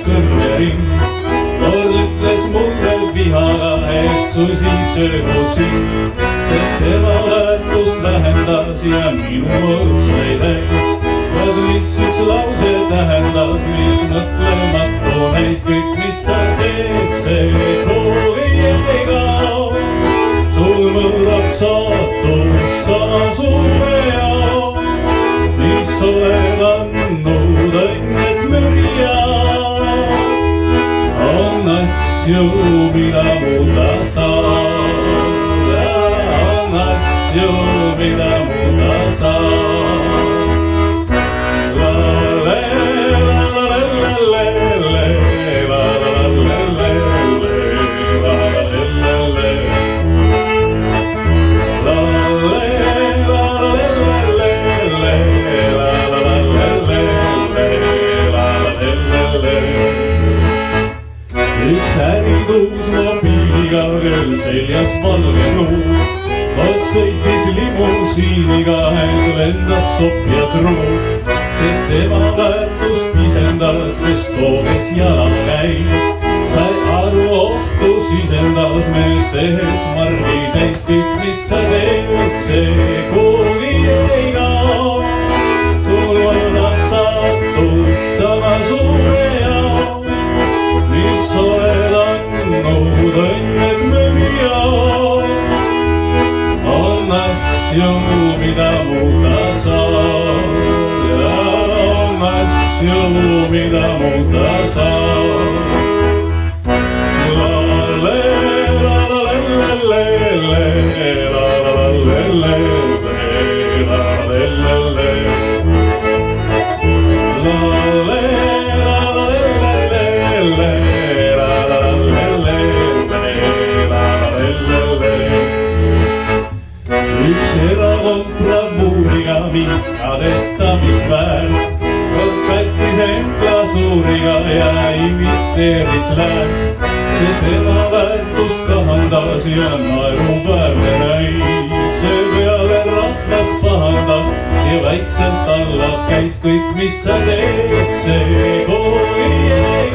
kõrgering. Kord ütles mulle vihaga, et susi söögu sind, sest tema väärtust vähendas ja minu mõõts ei läinud. Vaid mis üks lause tähendas, mis mõtlematu näis, kõik mis sa teed, see proovi ei kao. Sul mõrrab saatus sama suure jao, mis oled andnud õnnet mürja. On asju, mida muuta saab, on asju, mida muuta saab. Üks ärituus mobiiliga küll seljas valge nuu, vot sõitis limusiiniga, et lendas Sofia truud, sest tema väärtust pisendas, kes tooges jalakäis. Sai aru ohtu sisendas mees tehes margi täis, kõik mis sa teed, see kuhugi ei kao. Sul mõrrab saatus sama suure jao, mis oled andnud õnnet müüa. On asju, mida muuta saab, ja on asju, mida muuta saab. Üks erakond bravuuriga viskades tabisväär, kord pättis end glasuuriga ja imiteeris läärt. See tema väärtust kahandas ja naeruväärne näis, see peale rahvas pahandas ja väikselt alla käis, kõik mis sa teed, see kooli ei